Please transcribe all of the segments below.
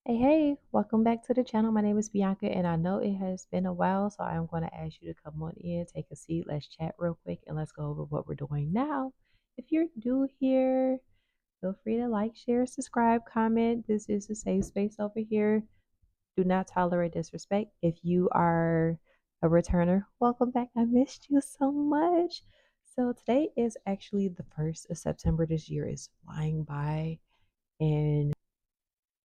Hey, welcome back to the channel. My name is Bianca, and I know it has been a while, so I'm going to ask you to come on in, take a seat, let's chat real quick, and let's go over what we're doing now. If you're new here, feel free to like, share, subscribe, comment. This is a safe space over here. Do not tolerate disrespect. If you are a returner, welcome back. I missed you so much. So today is actually the 1st of September. This year is flying by, and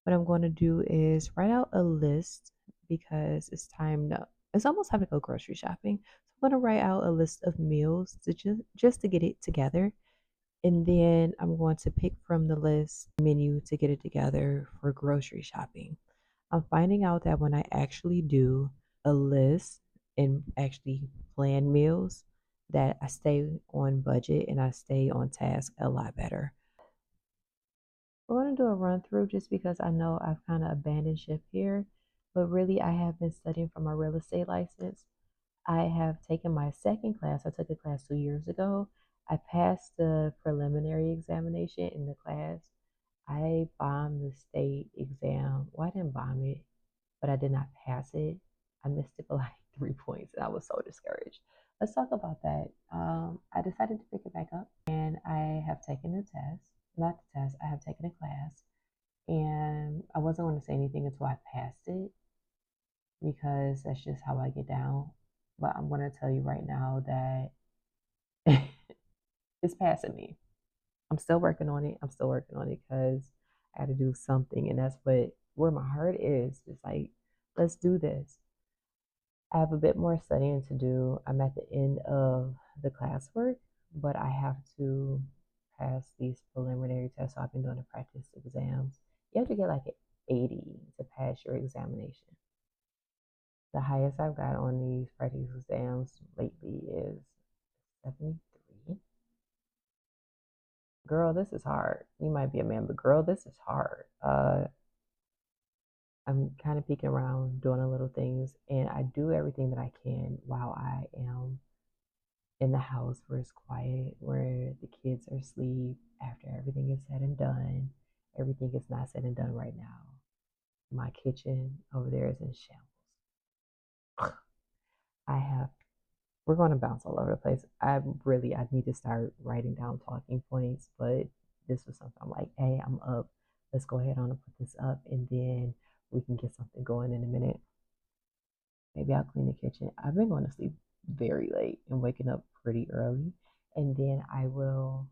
what I'm going to do is write out a list because it's almost time to go grocery shopping. So I'm going to write out a list of meals to just to get it together. And then I'm going to pick from the list menu to get it together for grocery shopping. I'm finding out that when I actually do a list and actually plan meals, that I stay on budget and I stay on task a lot better. We're going to do a run through just because I know I've kind of abandoned ship here, but really I have been studying for my real estate license. I have taken my second class. I took a class 2 years ago. I passed the preliminary examination in the class. I bombed the state exam. Well, I didn't bomb it, but I did not pass it. I missed it by like 3 points, and I was so discouraged. Let's talk about that. I decided to pick it back up, and I have taken a test. Not the test, I have taken a class, and I wasn't going to say anything until I passed it because that's just how I get down. But I'm going to tell you right now that it's passing me. I'm still working on it. I'm still working on it because I got to do something, and that's where my heart is. It's like, let's do this. I have a bit more studying to do. I'm at the end of the classwork, but I have to pass these preliminary tests. So I've been doing the practice exams. You have to get like an 80 to pass your examination. The highest I've got on these practice exams lately is 73. Girl, this is hard. You might be a man, but girl, this is hard. I'm kind of peeking around, doing a little things, and I do everything that I can while I am in the house where it's quiet, where the kids are asleep after everything is said and done. Everything is not said and done right now. My kitchen over there is in shambles. I have we're going to bounce all over the place. I need to start writing down talking points, but this was something I'm like, hey, I'm up. Let's go ahead on and put this up, and then we can get something going in a minute. Maybe I'll clean the kitchen. I've been going to sleep very late and waking up pretty early, and then I will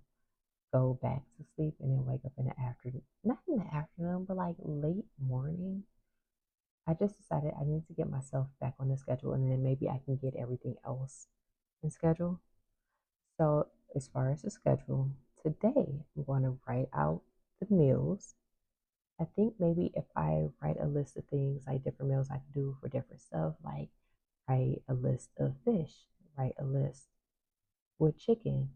go back to sleep and then wake up in the afternoon. Not in the afternoon, but like late morning. I just decided I need to get myself back on the schedule, and then maybe I can get everything else in schedule. So, as far as the schedule, today I'm going to write out the meals. I think maybe if I write a list of things, like different meals I can do for different stuff, like write a list of fish, write a list with chicken.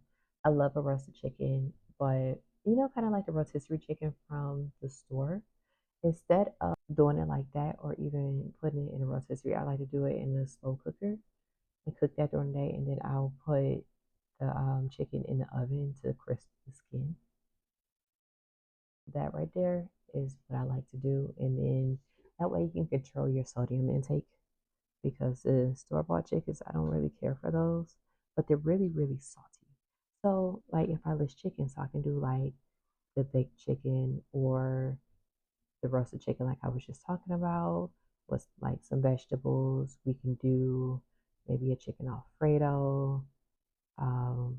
I love a roasted chicken, but kind of like the rotisserie chicken from the store. Instead of doing it like that or even putting it in a rotisserie, I like to do it in a slow cooker and cook that during the day, and then I'll put the chicken in the oven to crisp the skin. That right there is what I like to do, and then that way you can control your sodium intake because the store bought chickens, I don't really care for those, but they're really, really salty. So, like, if I list chicken, so I can do like the baked chicken or the roasted chicken, like I was just talking about, with like some vegetables. We can do maybe a chicken Alfredo, um,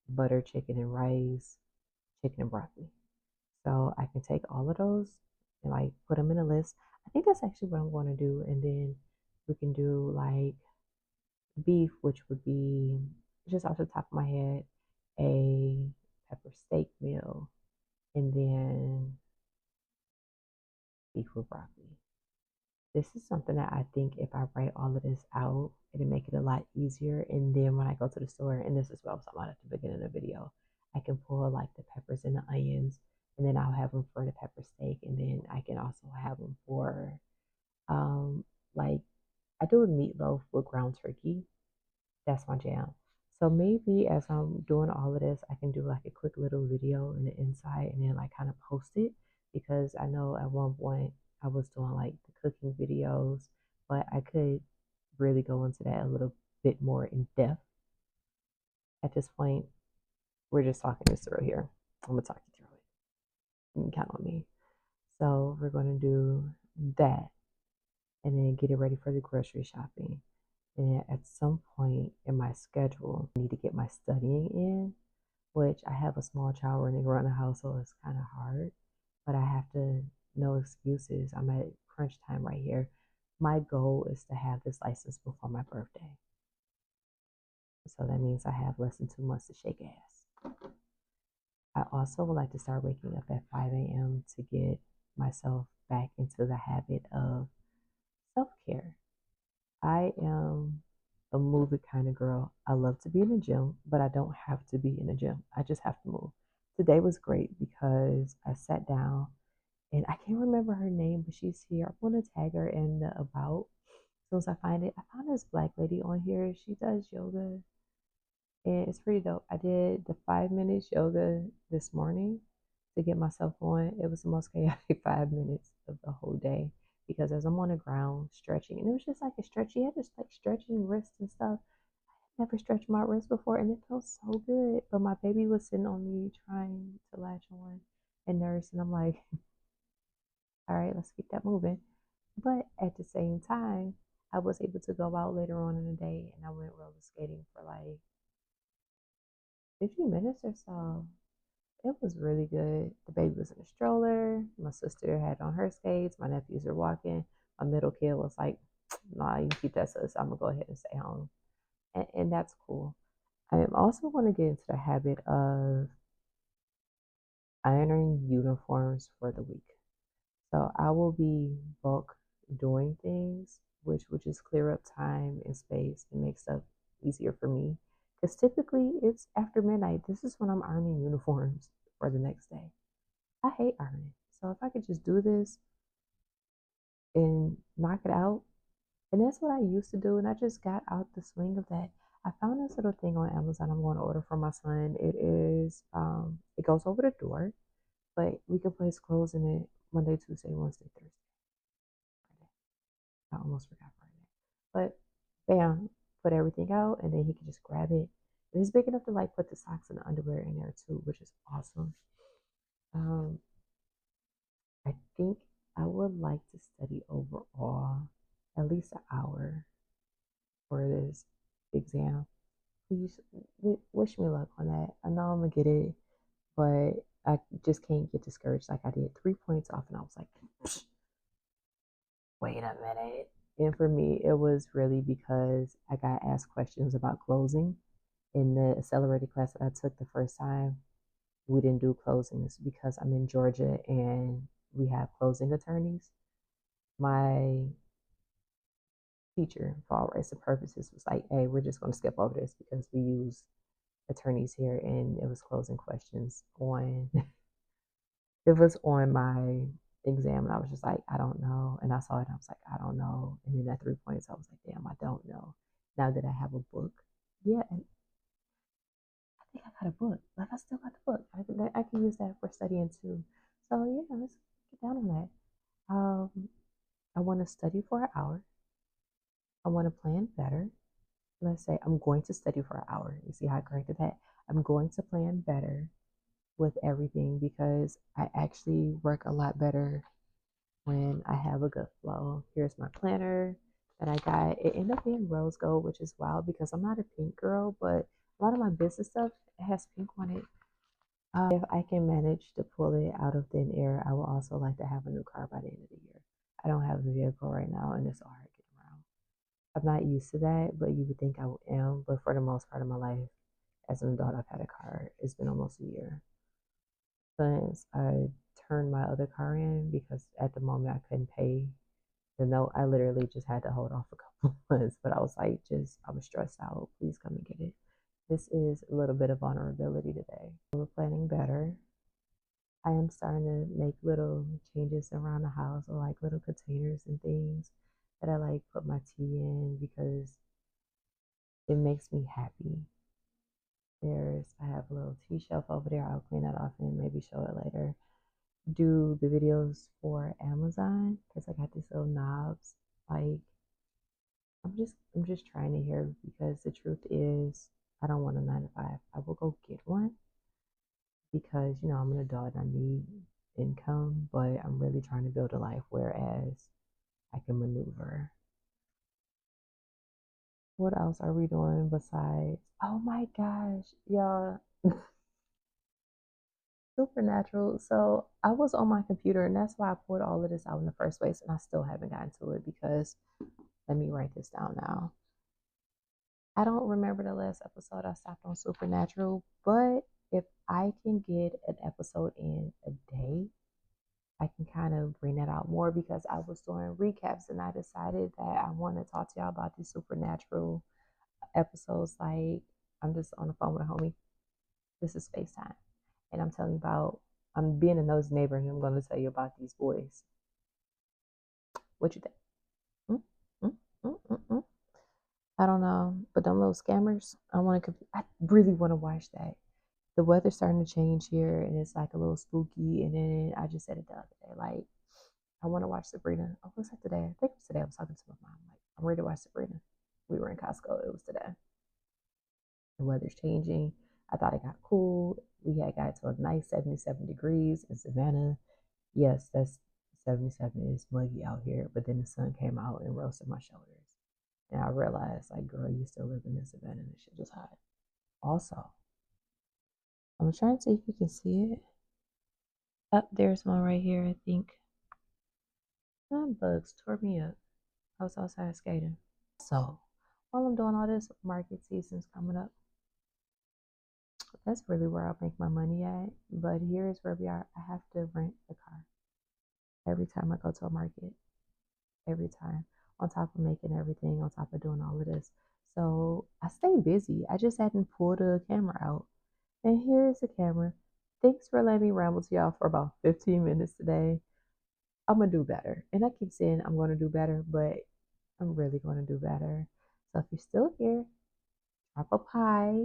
butter chicken and rice, chicken and broccoli. So I can take all of those and like put them in a list. I think that's actually what I'm going to do. And then we can do like beef, which would be just off the top of my head, a pepper steak meal, and then beef with broccoli. This is something that I think if I write all of this out, it'll make it a lot easier. And then when I go to the store, and this is what I was talking about at the beginning of the video, I can pull like the peppers and the onions, and then I'll have them for the pepper steak, and then I can also have them for um like I do a meatloaf with ground turkey. That's my jam. So maybe as I'm doing all of this, I can do like a quick little video in the inside and then like kind of post it because I know at one point I was doing like the cooking videos, but I could really go into that a little bit more in depth. At this point, we're just talking this through here. I'm gonna talk you through it. You can count on me. So we're gonna do that and then get it ready for the grocery shopping. And at some point in my schedule, I need to get my studying in, which I have a small child running around the house, so it's kind of hard. But I have to, no excuses. I'm at crunch time right here. My goal is to have this license before my birthday. So that means I have less than 2 months to shake ass. I also would like to start waking up at 5 a.m. to get myself back into the habit of self care. I am a move it kind of girl. I love to be in the gym, but I don't have to be in the gym. I just have to move. Today was great because I sat down and I can't remember her name, but she's here. I'm going to tag her in the about. As soon as I find it, I found this black lady on here. She does yoga and it's pretty dope. I did the 5 minutes yoga this morning to get myself going. It was the most chaotic 5 minutes of the whole day because as I'm on the ground stretching, and it was just like a stretch. You had just like stretching wrists and stuff. Never stretched my wrist before, and it felt so good. But my baby was sitting on me trying to latch on and nurse, and I'm like, all right, let's keep that moving. But at the same time, I was able to go out later on in the day, and I went roller skating for like 50 minutes or so. It was really good. The baby was in a stroller. My sister had on her skates. My nephews were walking. My middle kid was like, nah, you can keep that, sis. I'm going to go ahead and stay home. And that's cool. I am also going to get into the habit of ironing uniforms for the week. So I will be bulk doing things, which would just clear up time and space and make stuff easier for me. Because typically it's after midnight. This is when I'm ironing uniforms for the next day. I hate ironing. So if I could just do this and knock it out, and that's what I used to do, and I just got out the swing of that. I found this little thing on Amazon I'm going to order for my son. It is, it goes over the door, but we can place clothes in it Monday, Tuesday, Wednesday, Thursday, Friday. I almost forgot Friday. But bam, put everything out, and then he can just grab it. And it's big enough to like put the socks and the underwear in there too, which is awesome. Um, I think I would like to study overall at least an hour for this exam. Please wish me luck on that. I know I'm gonna get it, but I just can't get discouraged like I did. 3 points off, and I was like, wait a minute. And for me, it was really because I got asked questions about closing in the accelerated class that I took the first time. We didn't do closings because I'm in Georgia and we have closing attorneys. My teacher, for all rights and purposes, was like, hey, we're just going to skip over this because we use attorneys here, and it was closing questions on it was on my exam, and I was just like, I don't know. And I saw it, and I was like, I don't know. And then at 3 points, I was like, damn, I don't know. Now that I have a book, yeah, and I think I got a book. Like I still got the book. I can use that for studying too. So yeah, let's get down on that. I want to study for an hour. I want to plan better. Let's say I'm going to study for an hour. You see how I corrected that? I'm going to plan better with everything because I actually work a lot better when I have a good flow. Here's my planner that I got. It ended up being rose gold, which is wild because I'm not a pink girl, but a lot of my business stuff has pink on it. If I can manage to pull it out of thin air, I will also like to have a new car by the end of the year. I don't have a vehicle right now, and it's so hard to get around. I'm not used to that, but you would think I am. But for the most part of my life, as an adult, I've had a car. It's been almost a year since I turned my other car in because at the moment I couldn't pay the note. I literally just had to hold off a couple months, but I was like, I was stressed out. Please come and get it. This is a little bit of vulnerability today. We're planning better. I am starting to make little changes around the house or like little containers and things that I like put my tea in because it makes me happy. I have a little tea shelf over there. I'll clean that off and maybe show it later. do the videos for Amazon because I got these little knobs. Like I'm just trying to hear because the truth is I don't want a 9 to 5. I will go get one because I'm an adult and I need income, but I'm really trying to build a life whereas I can maneuver. What else are we doing besides? Oh my gosh, y'all. Supernatural. So I was on my computer, and that's why I pulled all of this out in the first place, and I still haven't gotten to it because let me write this down now. I don't remember the last episode I stopped on Supernatural, but if I can get an episode in a day, I can kind of bring that out more because I was doing recaps and I decided that I want to talk to y'all about these Supernatural episodes. Like, I'm just on the phone with a homie. This is FaceTime. And I'm telling you about, I'm being a nosy neighbor and I'm going to tell you about these boys. What you think? Mm, mm, mm, mm, mm. I don't know, but them little scammers, I really want to watch that. The weather's starting to change here and it's like a little spooky. And then I just said it the other day, like, I want to watch Sabrina. Oh, what's that today? I think it was today. I was talking to my mom, like, I'm ready to watch Sabrina. We were in Costco. It was today. The weather's changing. I thought it got cool. We had got to a nice 77 degrees in Savannah. Yes, that's 77 is muggy out here, but then the sun came out and roasted my shoulders. And I realized, like, girl, you still living in Savannah and this shit is hot. Also, I'm trying to see if you can see it. Up there's one right here, I think. Them bugs tore me up. I was outside skating. So, while I'm doing all this, market season's coming up. That's really where I'll make my money at. But here's where we are. I have to rent a car every time I go to a market. Every time. On top of making everything, on top of doing all of this. So I stay busy. I just hadn't pulled a camera out. And here's the camera. Thanks for letting me ramble to y'all for about 15 minutes today. I'm going to do better. And I keep saying I'm going to do better, but I'm really going to do better. So if you're still here, drop a pie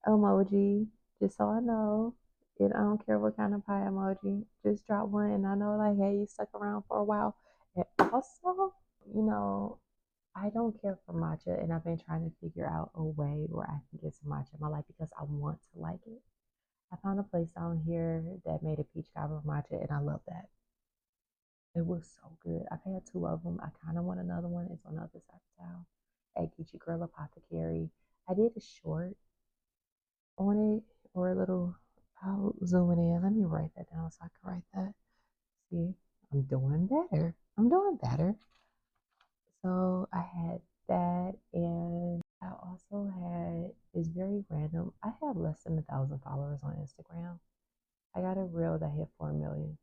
emoji just so I know. And I don't care what kind of pie emoji. Just drop one and I know like, hey, you stuck around for a while. And also, you know, I don't care for matcha and I've been trying to figure out a way where I can get some matcha in my life because I want to like it. I found a place down here that made a peach cobbler matcha and I love that. It was so good. I've had two of them. I kind of want another one. It's on the other side of town at Geechee Girl Apothecary. I did a short on it or a little. I'll zoom it in. Let me write that down so I can write that. See, I'm doing better. I'm doing better. So I had that, and I also had. It's very random. I have less than 1,000 followers on Instagram. I got a reel that hit 4 million.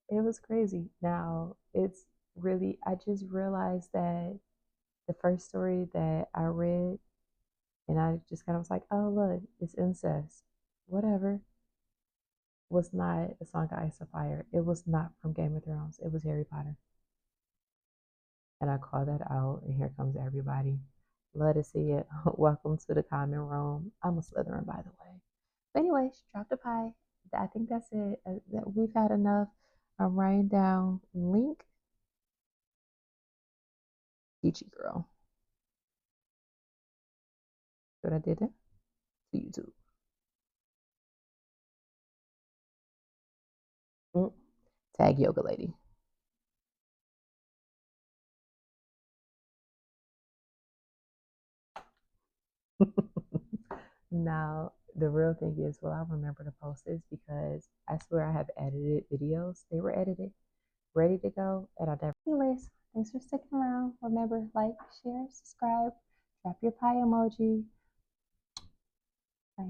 It was crazy. Now it's really. I just realized that the first story that I read, and I just kind of was like, "Oh look, it's incest." Whatever. Was not a Song of Ice and Fire. It was not from Game of Thrones. It was Harry Potter. And I called that out, and here comes everybody. Love to see it. Welcome to the common room. I'm a Slytherin, by the way. But anyway, she dropped a pie. I think that's it. We've had enough. I'm writing down link Peachy Girl. See what I did there? To YouTube. Mm. Tag Yoga Lady. Now, the real thing is, well, I remember to post this because I swear I have edited videos. They were edited, ready to go, and I never. Anyways, thanks for sticking around. Remember, like, share, subscribe, drop your pie emoji. Bye.